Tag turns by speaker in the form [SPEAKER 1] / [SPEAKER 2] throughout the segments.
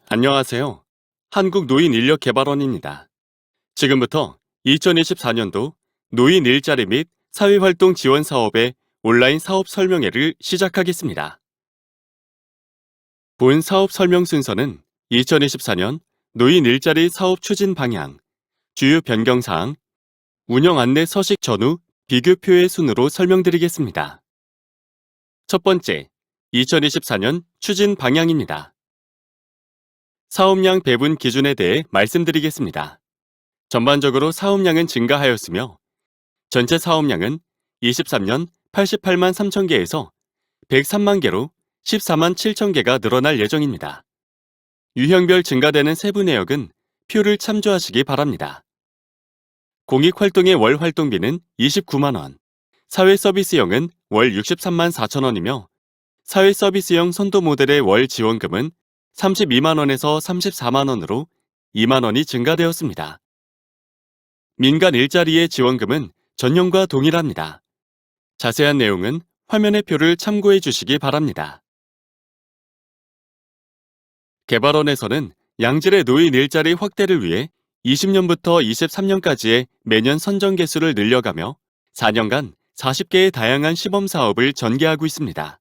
[SPEAKER 1] 안녕하세요. 한국노인인력개발원입니다. 지금부터 2024년도 노인 일자리 및 사회활동 지원 사업의 온라인 사업 설명회를 시작하겠습니다. 본 사업 설명 순서는 2024년 노인 일자리 사업 추진 방향, 주요 변경사항, 운영 안내 서식 전후 비교표의 순으로 설명드리겠습니다. 첫 번째, 2024년 추진 방향입니다. 사업량 배분 기준에 대해 말씀드리겠습니다. 전반적으로 사업량은 증가하였으며 전체 사업량은 23년 88만 3천 개에서 103만 개로 14만 7천 개가 늘어날 예정입니다. 유형별 증가되는 세부 내역은 표를 참조하시기 바랍니다. 공익활동의 월 활동비는 29만 원, 사회서비스형은 월 63만 4천 원이며 사회서비스형 선도 모델의 월 지원금은 32만 원에서 34만 원으로 2만 원이 증가되었습니다. 민간 일자리의 지원금은 전년과 동일합니다. 자세한 내용은 화면의 표를 참고해 주시기 바랍니다. 개발원에서는 양질의 노인 일자리 확대를 위해 20년부터 23년까지의 매년 선정 개수를 늘려가며 4년간 40개의 다양한 시범 사업을 전개하고 있습니다.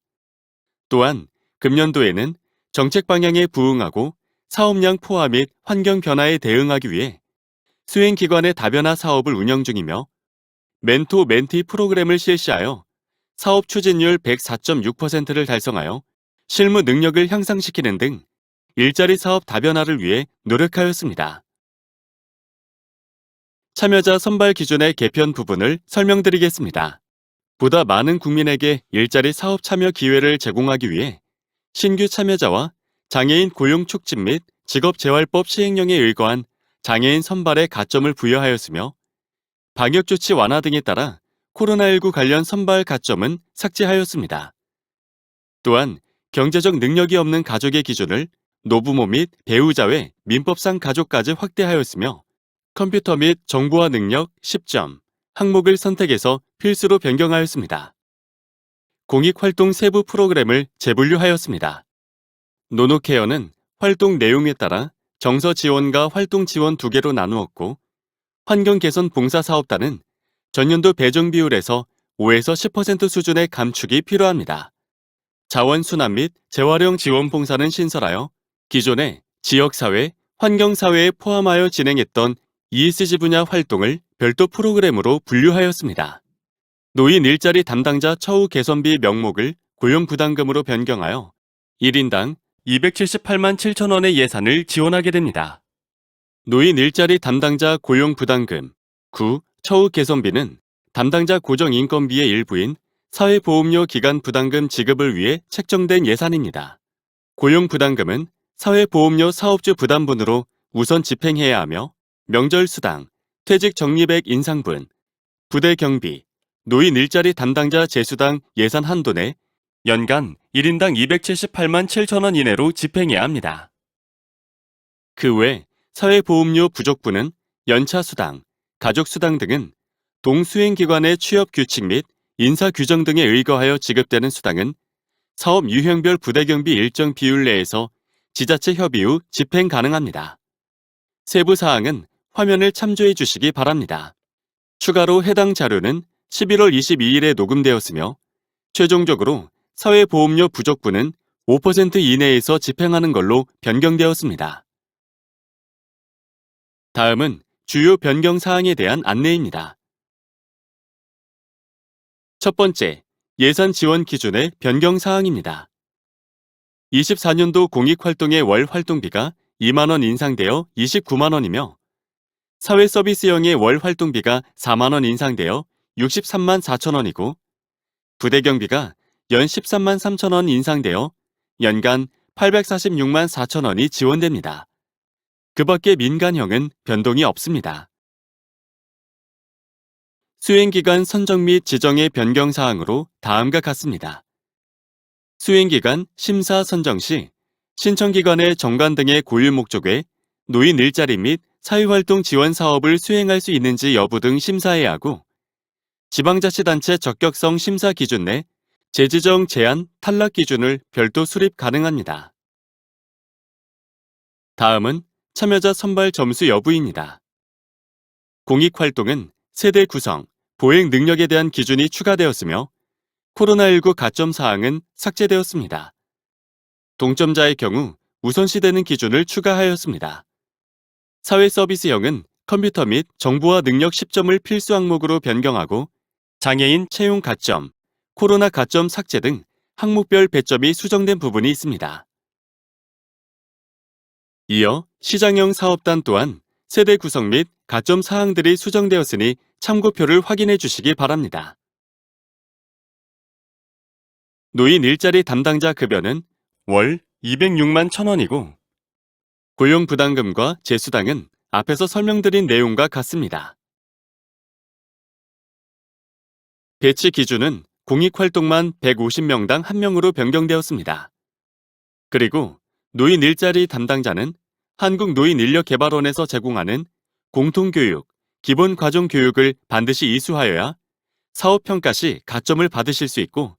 [SPEAKER 1] 또한 금년도에는 정책 방향에 부응하고 사업량 포화 및 환경 변화에 대응하기 위해 수행기관의 다변화 사업을 운영 중이며 멘토 멘티 프로그램을 실시하여 사업 추진율 104.6%를 달성하여 실무 능력을 향상시키는 등 일자리 사업 다변화를 위해 노력하였습니다. 참여자 선발 기준의 개편 부분을 설명드리겠습니다. 보다 많은 국민에게 일자리 사업 참여 기회를 제공하기 위해 신규 참여자와 장애인 고용 촉진 및 직업재활법 시행령에 의거한 장애인 선발에 가점을 부여하였으며 방역조치 완화 등에 따라 코로나19 관련 선발 가점은 삭제하였습니다. 또한 경제적 능력이 없는 가족의 기준을 노부모 및 배우자 외 민법상 가족까지 확대하였으며 컴퓨터 및 정보화 능력 10점, 항목을 선택해서 필수로 변경하였습니다. 공익활동 세부 프로그램을 재분류하였습니다. 노노케어는 활동 내용에 따라 정서 지원과 활동 지원 두 개로 나누었고 환경개선 봉사사업단은 전년도 배정 비율에서 5에서 10% 수준의 감축이 필요합니다. 자원순환 및 재활용 지원 봉사는 신설하여 기존의 지역사회, 환경사회에 포함하여 진행했던 ESG 분야 활동을 별도 프로그램으로 분류하였습니다. 노인 일자리 담당자 처우 개선비 명목을 고용부담금으로 변경하여 1인당 278만 7천 원의 예산을 지원하게 됩니다. 노인 일자리 담당자 고용부담금, 처우 개선비는 담당자 고정인건비의 일부인 사회보험료 기간 부담금 지급을 위해 책정된 예산입니다. 고용부담금은 사회보험료 사업주 부담분으로 우선 집행해야 하며 명절수당, 퇴직 적립액 인상분, 부대 경비, 노인 일자리 담당자 재수당 예산 한도 내 연간 1인당 278만 7천 원 이내로 집행해야 합니다. 그 외 사회보험료 부족분은 연차수당, 가족수당 등은 동수행기관의 취업 규칙 및 인사 규정 등에 의거하여 지급되는 수당은 사업 유형별 부대경비 일정 비율 내에서 지자체 협의 후 집행 가능합니다. 세부 사항은 화면을 참조해 주시기 바랍니다. 추가로 해당 자료는 11월 22일에 녹음되었으며 최종적으로 사회보험료 부족분은 5% 이내에서 집행하는 걸로 변경되었습니다. 다음은 주요 변경 사항에 대한 안내입니다. 첫 번째, 예산 지원 기준의 변경 사항입니다. 24년도 공익활동의 월 활동비가 2만 원 인상되어 29만 원이며 사회서비스형의 월 활동비가 4만 원 인상되어 63만 4천 원이고 부대경비가 연 13만 3천 원 인상되어 연간 846만 4천 원이 지원됩니다. 그 밖의 민간형은 변동이 없습니다. 수행기간 선정 및 지정의 변경 사항으로 다음과 같습니다. 수행기간 심사 선정 시 신청기관의 정관 등의 고유 목적 외 노인 일자리 및 사회활동 지원 사업을 수행할 수 있는지 여부 등 심사해야 하고 지방자치단체 적격성 심사 기준 내 재지정 제한 탈락 기준을 별도 수립 가능합니다. 다음은 참여자 선발 점수 여부입니다. 공익활동은 세대 구성, 보행 능력에 대한 기준이 추가되었으며 코로나19 가점 사항은 삭제되었습니다. 동점자의 경우 우선시되는 기준을 추가하였습니다. 사회 서비스형은 컴퓨터 및 정보화 능력 10점을 필수 항목으로 변경하고 장애인 채용 가점, 코로나 가점 삭제 등 항목별 배점이 수정된 부분이 있습니다. 이어 시장형 사업단 또한 세대 구성 및 가점 사항들이 수정되었으니 참고표를 확인해 주시기 바랍니다. 노인 일자리 담당자 급여는 월 206만 1,000원이고 고용부담금과 재수당은 앞에서 설명드린 내용과 같습니다. 배치 기준은 공익활동만 150명당 1명으로 변경되었습니다. 그리고 노인 일자리 담당자는 한국노인인력개발원에서 제공하는 공통교육, 기본과정교육을 반드시 이수하여야 사업평가 시 가점을 받으실 수 있고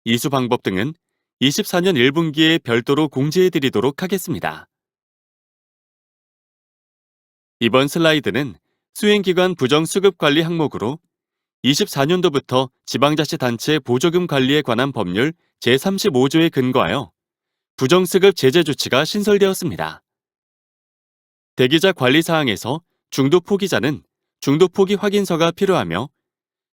[SPEAKER 1] 이수 방법 등은 24년 1분기에 별도로 공지해드리도록 하겠습니다. 이번 슬라이드는 수행기관 부정수급관리 항목으로 24년도부터 지방자치단체 보조금 관리에 관한 법률 제35조에 근거하여 부정수급 제재 조치가 신설되었습니다. 대기자 관리사항에서 중도포기자는 중도포기 확인서가 필요하며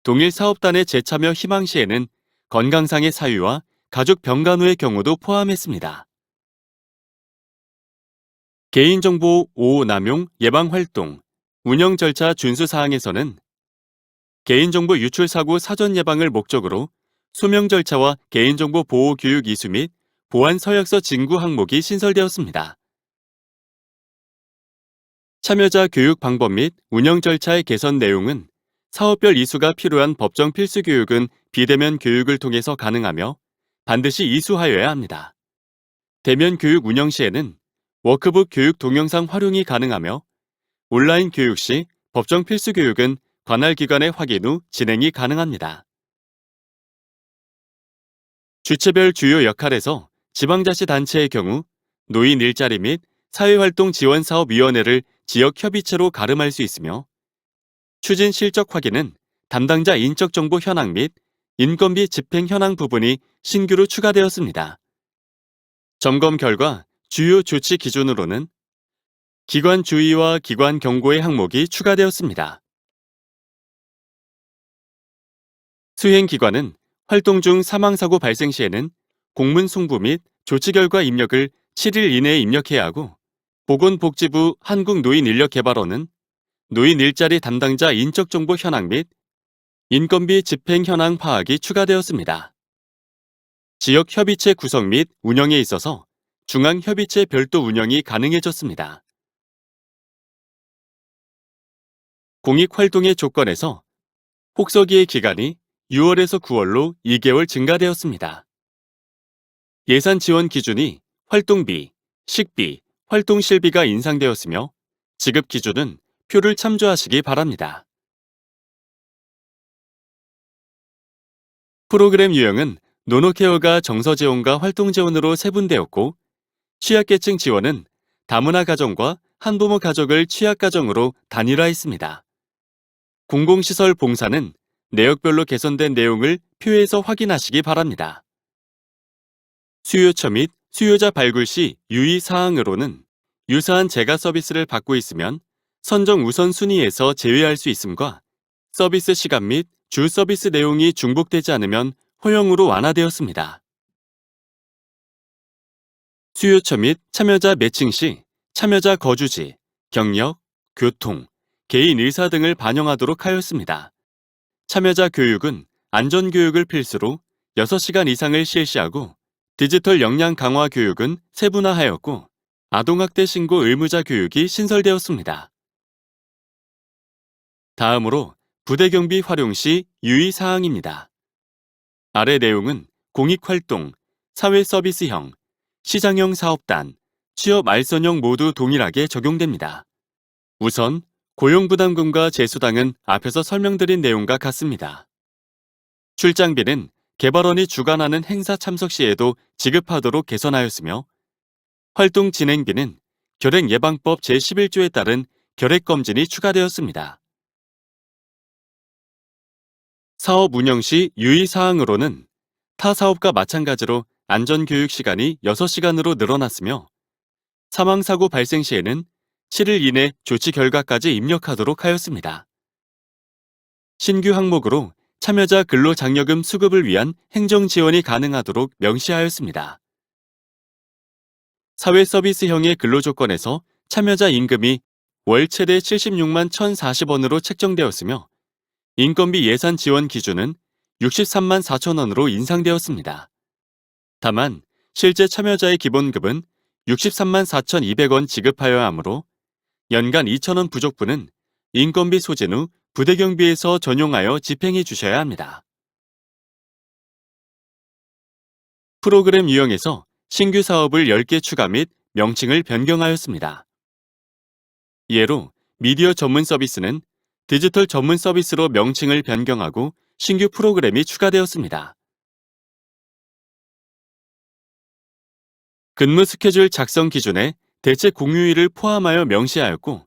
[SPEAKER 1] 동일 사업단의 재참여 희망 시에는 건강상의 사유와 가족 병간 후의 경우도 포함했습니다. 개인정보 오호 남용 예방활동, 운영 절차 준수 사항에서는 개인정보 유출 사고 사전 예방을 목적으로 소명 절차와 개인정보 보호 교육 이수 및 보안 서약서 진구 항목이 신설되었습니다. 참여자 교육 방법 및 운영 절차의 개선 내용은 사업별 이수가 필요한 법정 필수 교육은 비대면 교육을 통해서 가능하며 반드시 이수하여야 합니다. 대면 교육 운영 시에는 워크북 교육 동영상 활용이 가능하며 온라인 교육 시 법정 필수 교육은 관할 기관의 확인 후 진행이 가능합니다. 주체별 주요 역할에서 지방자치단체의 경우 노인 일자리 및 사회활동지원사업위원회를 지역협의체로 가름할 수 있으며 추진 실적 확인은 담당자 인적정보 현황 및 인건비 집행 현황 부분이 신규로 추가되었습니다. 점검 결과 주요 조치 기준으로는 기관 주의와 기관 경고의 항목이 추가되었습니다. 수행기관은 활동 중 사망사고 발생 시에는 공문 송부 및 조치 결과 입력을 7일 이내에 입력해야 하고 보건복지부 한국노인인력개발원은 노인 일자리 담당자 인적정보 현황 및 인건비 집행 현황 파악이 추가되었습니다. 지역협의체 구성 및 운영에 있어서 중앙협의체 별도 운영이 가능해졌습니다. 공익활동의 조건에서 혹서기의 기간이 6월에서 9월로 2개월 증가되었습니다. 예산 지원 기준이 활동비, 식비, 활동실비가 인상되었으며 지급 기준은 표를 참조하시기 바랍니다. 프로그램 유형은 노노케어가 정서지원과 활동지원으로 세분되었고 취약계층 지원은 다문화 가정과 한부모 가족을 취약가정으로 단일화했습니다. 공공시설 봉사는 내역별로 개선된 내용을 표에서 확인하시기 바랍니다. 수요처 및 수요자 발굴 시 유의사항으로는 유사한 재가 서비스를 받고 있으면 선정 우선순위에서 제외할 수 있음과 서비스 시간 및 주 서비스 내용이 중복되지 않으면 허용으로 완화되었습니다. 수요처 및 참여자 매칭 시 참여자 거주지, 경력, 교통, 개인 의사 등을 반영하도록 하였습니다. 참여자 교육은 안전교육을 필수로 6시간 이상을 실시하고 디지털 역량 강화 교육은 세분화하였고 아동학대 신고 의무자 교육이 신설되었습니다. 다음으로 부대경비 활용 시 유의사항입니다. 아래 내용은 공익활동, 사회서비스형, 시장형 사업단, 취업 알선형 모두 동일하게 적용됩니다. 우선 고용부담금과 재수당은 앞에서 설명드린 내용과 같습니다. 출장비는 개발원이 주관하는 행사 참석 시에도 지급하도록 개선하였으며 활동 진행비는 결핵예방법 제11조에 따른 결핵검진이 추가되었습니다. 사업 운영 시 유의사항으로는 타 사업과 마찬가지로 안전교육 시간이 6시간으로 늘어났으며 사망사고 발생 시에는 7일 이내 조치 결과까지 입력하도록 하였습니다. 신규 항목으로 참여자 근로장려금 수급을 위한 행정 지원이 가능하도록 명시하였습니다. 사회서비스형의 근로조건에서 참여자 임금이 월 최대 76만 1,040원으로 책정되었으며 인건비 예산 지원 기준은 63만 4천 원으로 인상되었습니다. 다만 실제 참여자의 기본급은 63만 4,200원 지급하여야 하므로 연간 2,000원 부족분은 인건비 소진 후 부대경비에서 전용하여 집행해 주셔야 합니다. 프로그램 유형에서 신규 사업을 10개 추가 및 명칭을 변경하였습니다. 예로 미디어 전문 서비스는 디지털 전문 서비스로 명칭을 변경하고 신규 프로그램이 추가되었습니다. 근무 스케줄 작성 기준에 대체 공휴일을 포함하여 명시하였고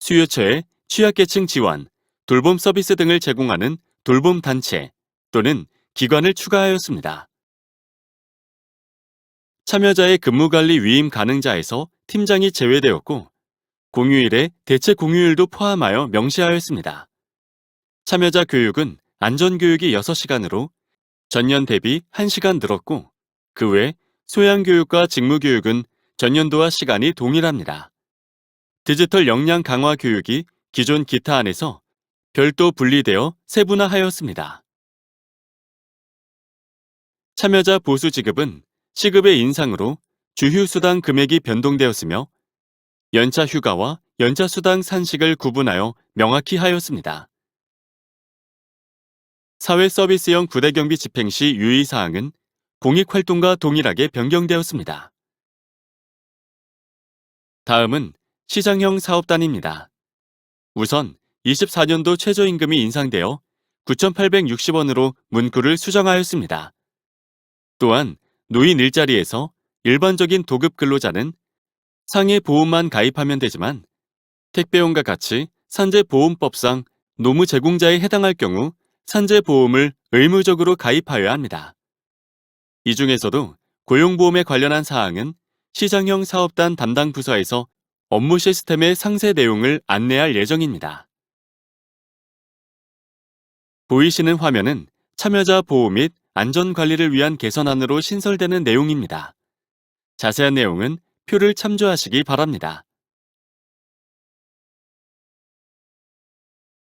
[SPEAKER 1] 수요처에 취약계층 지원, 돌봄 서비스 등을 제공하는 돌봄 단체 또는 기관을 추가하였습니다. 참여자의 근무관리 위임 가능자에서 팀장이 제외되었고 공휴일에 대체 공휴일도 포함하여 명시하였습니다. 참여자 교육은 안전교육이 6시간으로 전년 대비 1시간 늘었고 그 외 소양교육과 직무교육은 전년도와 시간이 동일합니다. 디지털 역량 강화 교육이 기존 기타 안에서 별도 분리되어 세분화하였습니다. 참여자 보수 지급은 시급의 인상으로 주휴수당 금액이 변동되었으며 연차 휴가와 연차 수당 산식을 구분하여 명확히 하였습니다. 사회서비스형 부대경비 집행 시 유의사항은 공익활동과 동일하게 변경되었습니다. 다음은 시장형 사업단입니다. 우선 24년도 최저임금이 인상되어 9,860원으로 문구를 수정하였습니다. 또한 노인 일자리에서 일반적인 도급 근로자는 상해 보험만 가입하면 되지만 택배원과 같이 산재보험법상 노무 제공자에 해당할 경우 산재보험을 의무적으로 가입하여야 합니다. 이 중에서도 고용보험에 관련한 사항은 시장형 사업단 담당 부서에서 업무 시스템의 상세 내용을 안내할 예정입니다. 보이시는 화면은 참여자 보호 및 안전관리를 위한 개선안으로 신설되는 내용입니다. 자세한 내용은 표를 참조하시기 바랍니다.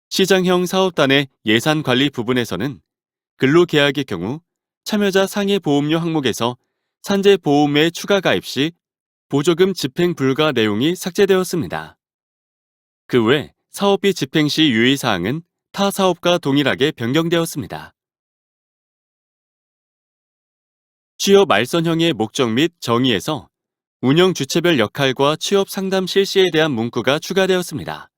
[SPEAKER 1] 시장형 사업단의 예산관리 부분에서는 근로계약의 경우 참여자 상해보험료 항목에서 산재보험에 추가 가입 시 보조금 집행 불가 내용이 삭제되었습니다. 그 외 사업비 집행 시 유의사항은 타 사업과 동일하게 변경되었습니다. 취업 말선형의 목적 및 정의에서 운영 주체별 역할과 취업 상담 실시에 대한 문구가 추가되었습니다.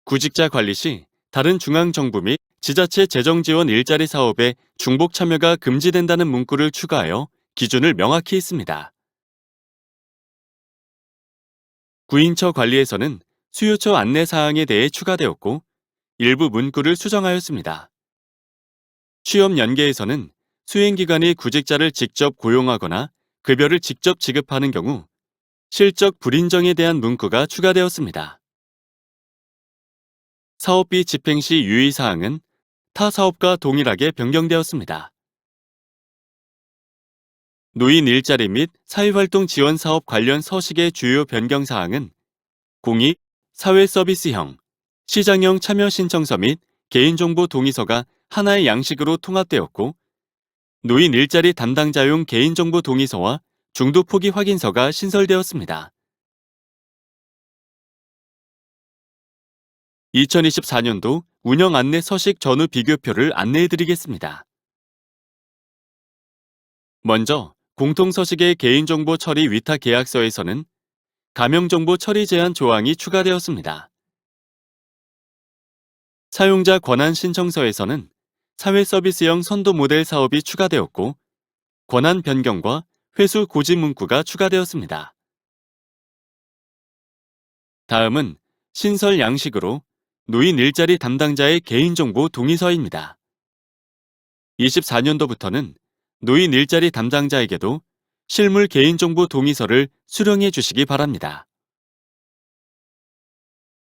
[SPEAKER 1] 구직자 관리 시 다른 중앙정부 및 지자체 재정지원 일자리 사업에 중복 참여가 금지된다는 문구를 추가하여 기준을 명확히 했습니다. 구인처 관리에서는 수요처 안내사항에 대해 추가되었고 일부 문구를 수정하였습니다. 취업 연계에서는 수행기관이 구직자를 직접 고용하거나 급여를 직접 지급하는 경우 실적 불인정에 대한 문구가 추가되었습니다. 사업비 집행 시 유의사항은 타 사업과 동일하게 변경되었습니다. 노인 일자리 및 사회활동 지원 사업 관련 서식의 주요 변경사항은 공익, 사회서비스형, 시장형 참여 신청서 및 개인정보 동의서가 하나의 양식으로 통합되었고 노인 일자리 담당자용 개인정보 동의서와 중도 포기 확인서가 신설되었습니다. 2024년도 운영 안내 서식 전후 비교표를 안내해드리겠습니다. 먼저 공통서식의 개인정보 처리 위탁 계약서에서는 가명정보 처리 제한 조항이 추가되었습니다. 사용자 권한 신청서에서는 사회서비스형 선도 모델 사업이 추가되었고 권한 변경과 회수 고지 문구가 추가되었습니다. 다음은 신설 양식으로 노인 일자리 담당자의 개인정보 동의서입니다. 24년도부터는 노인 일자리 담당자에게도 실물 개인정보 동의서를 수령해 주시기 바랍니다.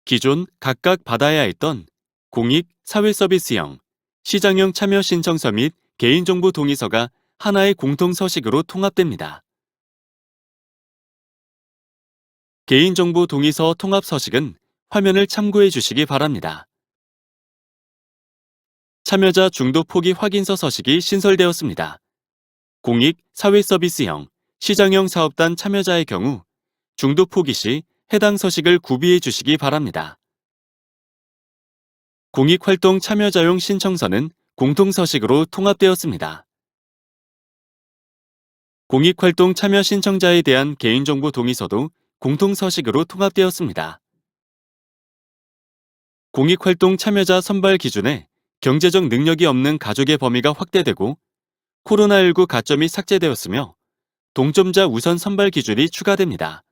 [SPEAKER 1] 기존 각각 받아야 했던 공익, 사회서비스형, 시장형 참여 신청서 및 개인정보 동의서가 하나의 공통서식으로 통합됩니다. 개인정보 동의서 통합서식은 화면을 참고해 주시기 바랍니다. 참여자 중도 포기 확인서 서식이 신설되었습니다. 공익, 사회서비스형, 시장형 사업단 참여자의 경우 중도 포기 시 해당 서식을 구비해 주시기 바랍니다. 공익활동 참여자용 신청서는 공통서식으로 통합되었습니다. 공익활동 참여 신청자에 대한 개인정보 동의서도 공통서식으로 통합되었습니다. 공익활동 참여자 선발 기준에 경제적 능력이 없는 가족의 범위가 확대되고 코로나19 가점이 삭제되었으며 동점자 우선 선발 기준이 추가됩니다.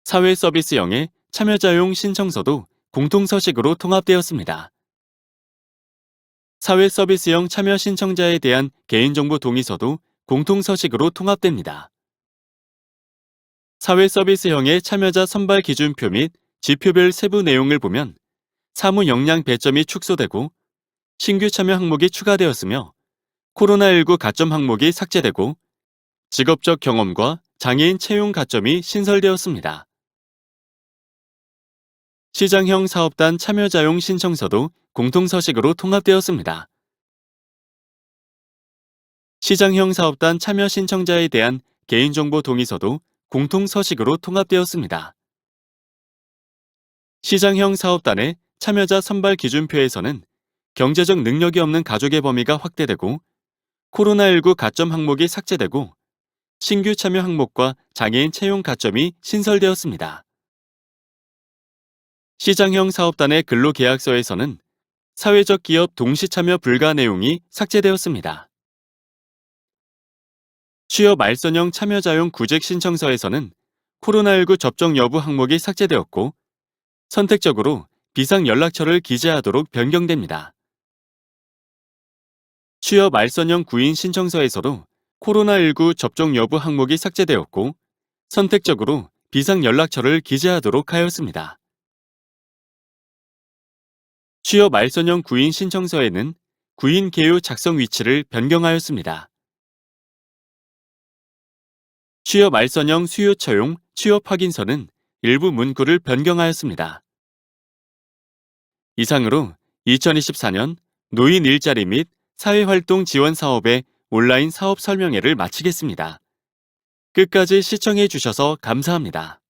[SPEAKER 1] 사회서비스형의 참여자용 신청서도 공통서식으로 통합되었습니다. 사회서비스형 참여 신청자에 대한 개인정보 동의서도 공통서식으로 통합됩니다. 사회서비스형의 참여자 선발 기준표 및 지표별 세부 내용을 보면 사무 역량 배점이 축소되고 신규 참여 항목이 추가되었으며 코로나19 가점 항목이 삭제되고 직업적 경험과 장애인 채용 가점이 신설되었습니다. 시장형 사업단 참여자용 신청서도 공통서식으로 통합되었습니다. 시장형 사업단 참여 신청자에 대한 개인정보 동의서도 공통서식으로 통합되었습니다. 시장형 사업단의 참여자 선발 기준표에서는 경제적 능력이 없는 가족의 범위가 확대되고 코로나19 가점 항목이 삭제되고 신규 참여 항목과 장애인 채용 가점이 신설되었습니다. 시장형 사업단의 근로계약서에서는 사회적 기업 동시 참여 불가 내용이 삭제되었습니다. 취업 알선형 참여자용 구직 신청서에서는 코로나19 접종 여부 항목이 삭제되었고 선택적으로 비상연락처를 기재하도록 변경됩니다. 취업 알선형 구인 신청서에서도 코로나19 접종 여부 항목이 삭제되었고 선택적으로 비상연락처를 기재하도록 하였습니다. 취업 알선형 구인 신청서에는 구인 개요 작성 위치를 변경하였습니다. 취업 알선형 수요 처용 취업 확인서는 일부 문구를 변경하였습니다. 이상으로 2024년 노인 일자리 및 사회활동 지원 사업의 온라인 사업 설명회를 마치겠습니다. 끝까지 시청해 주셔서 감사합니다.